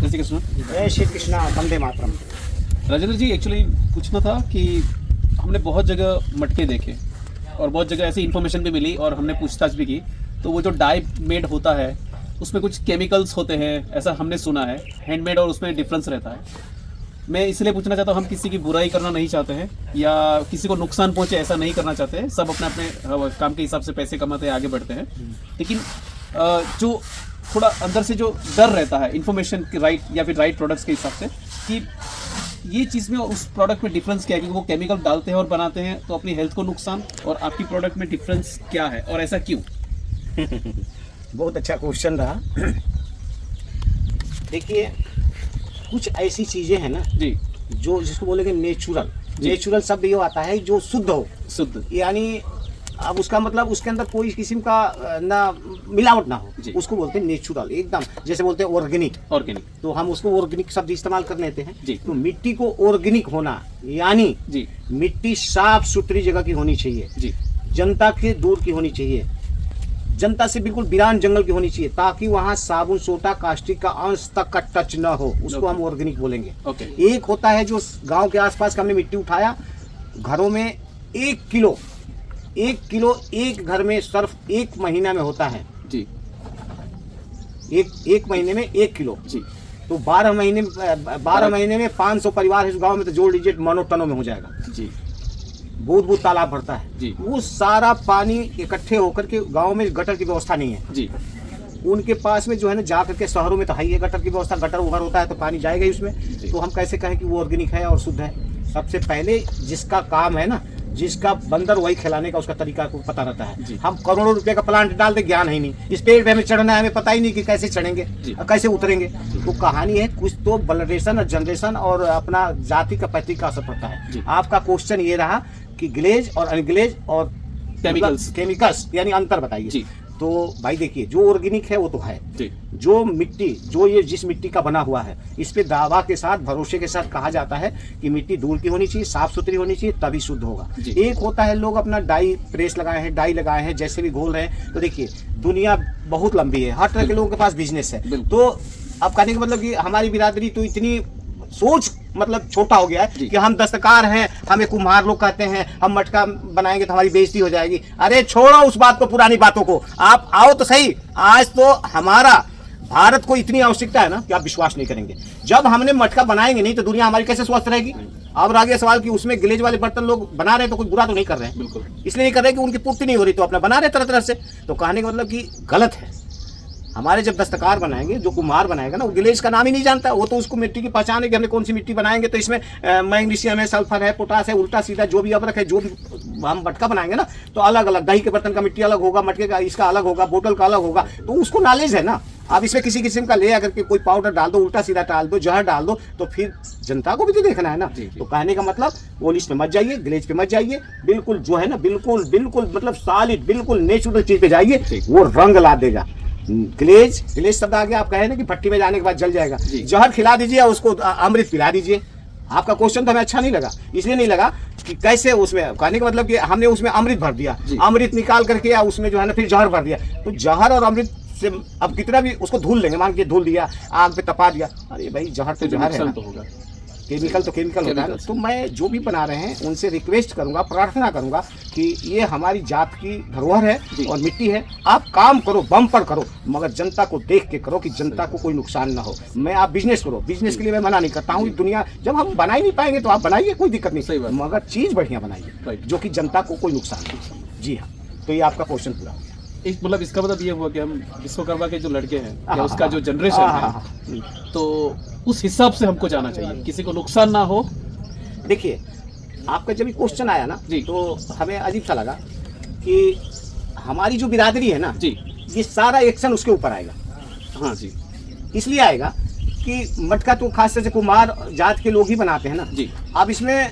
जय श्री कृष्ण। जय श्री कृष्णा, वंदे मातरम। राजेंद्र जी, एक्चुअली पूछना था कि हमने बहुत जगह मटके देखे और बहुत जगह ऐसी इन्फॉर्मेशन भी मिली और हमने पूछताछ भी की, तो वो जो डाई मेड होता है उसमें कुछ केमिकल्स होते हैं, ऐसा हमने सुना है। हैंडमेड और उसमें डिफरेंस रहता है। मैं इसलिए पूछना चाहता हूँ, हम किसी की बुराई करना नहीं चाहते हैं या किसी को नुकसान पहुंचे ऐसा नहीं करना चाहते हैं। सब अपने अपने काम के हिसाब से पैसे कमाते हैं, आगे बढ़ते हैं। लेकिन जो थोड़ा अंदर से जो डर रहता है इन्फॉर्मेशन की राइट या फिर राइट प्रोडक्ट्स के हिसाब से कि ये चीज़ में उस प्रोडक्ट में डिफरेंस क्या है, क्योंकि वो केमिकल डालते हैं और बनाते हैं तो अपनी हेल्थ को नुकसान, और आपकी प्रोडक्ट में डिफरेंस क्या है और ऐसा क्यों? बहुत अच्छा क्वेश्चन रहा। देखिए, कुछ ऐसी चीजें हैं ना जी, जो जिसको बोलेंगे नेचुरल। नेचुरल शब्द ये आता है जो शुद्ध हो, शुद्ध, यानी अब उसका मतलब उसके अंदर कोई किस्म का ना मिलावट ना हो, उसको बोलते हैं नेचुरल, एकदम जैसे बोलते हैं ऑर्गेनिक। ऑर्गेनिक, तो हम उसको ऑर्गेनिक शब्द इस्तेमाल कर लेते हैं जी। तो मिट्टी को ऑर्गेनिक होना यानी जी मिट्टी साफ सुथरी जगह की होनी चाहिए, जी, जनता के दूर की होनी चाहिए, जनता से बिल्कुल वीरान जंगल की होनी चाहिए, ताकि वहाँ साबुन सोटा कास्टिक का अंश तक का टच न हो, उसको हम ऑर्गेनिक बोलेंगे। ओके। एक होता है जो गांव के आसपास का हमने मिट्टी उठाया, घरों में 1 किलो एक घर में सिर्फ 1 महीना में होता है जी, एक महीने में 1 किलो। जी, तो 12 महीने में 500 परिवार है इस गांव में, तो जोड़ लीजिए मनो टनों में हो जाएगा। जी, बहुत तालाब भरता है जी। वो सारा पानी इकट्ठे होकर के गांव में गटर की व्यवस्था नहीं है जी, उनके पास में जो है ना, जा करके शहरों में तो है ही गटर की व्यवस्था, गटर उभर होता है तो पानी जाएगा ही उसमें। तो हम कैसे कहें कि वो ऑर्गेनिक है और शुद्ध है? सबसे पहले जिसका काम है ना, जिसका बंदर वही खिलाने का उसका तरीका को पता रहता है। हम करोड़ों रुपए का प्लांट डाल दे, ज्ञान है नहीं, इस पेड़ पे हमें चढ़ना है, हमें पता ही नहीं कि कैसे चढ़ेंगे और कैसे उतरेंगे। तो कहानी है, कुछ तो ब्लडेशन और जनरेशन और अपना जाति का पैतृक का असर पड़ता है। आपका क्वेश्चन ये रहा कि ग्लेज और अनग्लेज और केमिकल्स यानी अंतर बताइए। तो भाई देखिए, जो ऑर्गेनिक है वो तो है जी। जो मिट्टी, जो ये जिस मिट्टी का बना हुआ है, इस पे दावा के साथ, भरोसे के साथ कहा जाता है कि मिट्टी दूर की होनी चाहिए, साफ सुथरी होनी चाहिए, तभी शुद्ध होगा। एक होता है लोग अपना डाई प्रेस लगाए हैं, डाई लगाए हैं, जैसे भी घोल रहे हैं। तो देखिए, दुनिया बहुत लंबी है, हर तरह के लोगों के पास बिजनेस है। तो अब कहने का मतलब कि हमारी बिरादरी तो इतनी सोच मतलब छोटा हो गया है कि हम दस्तकार हैं, हमें कुम्हार लोग कहते हैं, हम मटका बनाएंगे तो हमारी बेइज्जती हो जाएगी। अरे छोड़ो उस बात को, पुरानी बातों को, आप आओ तो सही। आज तो हमारा भारत को इतनी आवश्यकता है ना कि आप विश्वास नहीं करेंगे। जब हमने मटका बनाएंगे नहीं तो दुनिया हमारी कैसे स्वस्थ रहेगी? अब आगे सवाल कि उसमें गिलेज वाले बर्तन लोग बना रहे हैं तो कोई बुरा तो नहीं कर रहे हैं, बिल्कुल इसलिए नहीं कर रहे कि उनकी पूर्ति नहीं हो रही, तो अपना बना रहे तरह तरह से। तो कहने का मतलब कि गलत है। हमारे जब दस्तकार बनाएंगे, जो कुम्हार बनाएगा ना, वो गिलेज का नाम ही नहीं जानता, वो तो उसको मिट्टी की पहचान है कि हमने कौन सी मिट्टी बनाएंगे तो इसमें मैग्नीशियम है, सल्फर है, पोटास है, उल्टा सीधा जो भी अबरक है, जो भी हम मटका बनाएंगे ना, तो अलग अलग दही के बर्तन का मिट्टी अलग होगा, मटके का इसका अलग होगा, बोतल का अलग होगा, तो उसको नॉलेज है ना। अब इसमें किसी किस्म का ले अगर के कोई पाउडर डाल दो, उल्टा सीधा डाल दो, जहर डाल दो, तो फिर जनता को भी तो देखना है ना। तो कहने का मतलब पॉलिश पे मत जाइए, ग्लेज पे मत जाइए, बिल्कुल जो है ना, बिल्कुल मतलब सॉलिड, बिल्कुल नेचुरल चीज पे जाइए, वो रंग ला देगा। ग्लेज शब्द आ गया, आप कहे ना कि भट्टी में जाने के बाद जल जाएगा, जहर खिला दीजिए, उसको अमृत पिला दीजिए। आपका क्वेश्चन तो हमें अच्छा नहीं लगा, इसलिए नहीं लगा कि कैसे उसमें, कहने का मतलब कि हमने उसमें अमृत भर दिया, अमृत निकाल करके या उसमें जो है ना फिर जहर भर दिया। तो जहर और अमृत से अब कितना भी उसको धुल लेंगे, मान के धुल दिया, आग पे तपा दिया, अरे भाई जहर तो जहर है, केमिकल तो केमिकल होता है। तो मैं जो भी बना रहे हैं उनसे रिक्वेस्ट करूंगा, प्रार्थना करूंगा कि ये हमारी जात की धरोहर है और मिट्टी है, आप काम करो, बम पर करो, मगर जनता को देख के करो कि जनता को कोई नुकसान ना हो। मैं आप बिजनेस करो, बिजनेस के लिए मैं मना नहीं करता हूँ। दुनिया जब हम बना ही नहीं पाएंगे तो आप बनाइए, कोई दिक्कत नहीं, मगर चीज बढ़िया बनाइए जो कि जनता को कोई नुकसान नहीं। जी हाँ, तो ये आपका क्वेश्चन पूरा हो गया। एक मतलब इसका मतलब ये हुआ कि हम विश्वकर्मा के जो लड़के हैं या उसका जो जनरेशन है, तो उस हिसाब से हमको जाना चाहिए, किसी को नुकसान ना हो। देखिए, आपका जब क्वेश्चन आया ना जी, तो हमें अजीब सा लगा कि हमारी जो बिरादरी है ना जी, ये सारा एक्शन उसके ऊपर आएगा। हाँ जी, इसलिए आएगा कि मटका तो खास तरह से कुम्हार जात के लोग ही बनाते हैं ना जी। अब इसमें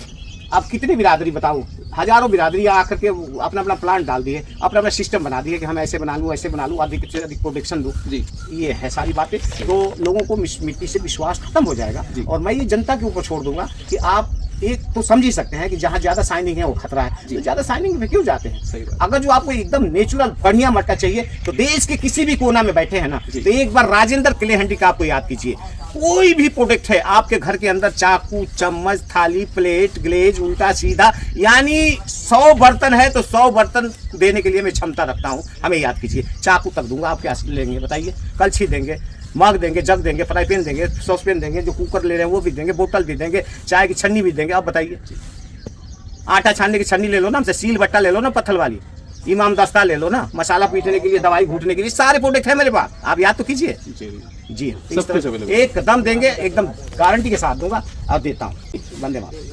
आप कितनी बिरादरी बताओ, हजारों बिरादरी आकर के अपना अपना प्लांट डाल दिए, अपना अपना सिस्टम बना दिए कि हम ऐसे बना लूँ, ऐसे बना लूँ, अधिक से अधिक प्रोडक्शन दूँ जी। ये है सारी बातें, तो लोगों को मिट्टी से विश्वास खत्म हो जाएगा। और मैं ये जनता के ऊपर छोड़ दूंगा कि आप एक तो समझ ही सकते हैं कि जहाँ ज्यादा शाइनिंग है वो खतरा है, तो ज्यादा शाइनिंग में क्यों जाते सही हैं। बात। अगर जो आपको एकदम नेचुरल बढ़िया मटका चाहिए तो देश के किसी भी कोना में बैठे हैं ना, तो एक बार राजेंद्र क्ले हैंडीक्राफ्ट को याद कीजिए। कोई भी प्रोडक्ट है आपके घर के अंदर, चाकू, चम्मच, थाली, प्लेट, ग्लेज, उल्टा सीधा, यानी 100 बर्तन है तो 100 बर्तन देने के लिए मैं क्षमता रखता हूँ। हमें याद कीजिए, चाकू तक दूंगा, आप क्या लेंगे बताइए। कलछी देंगे, मग देंगे, जग देंगे, फ्राई पैन देंगे, सॉस पैन देंगे, जो कुकर ले रहे हैं वो भी देंगे, बोतल भी देंगे, चाय की छन्नी भी देंगे। आप बताइए, आटा छानने की छन्नी ले लो ना हमसे, सील बट्टा ले लो ना पत्थर वाली, इमाम दस्ता ले लो ना, मसाला पीटने के लिए, दवाई घूटने के लिए, सारे प्रोडक्ट है मेरे पास। आप याद तो कीजिए। जी सब कुछ available। एकदम देंगे, एकदम गारंटी के साथ दूंगा और देता हूँ। वंदे मातरम।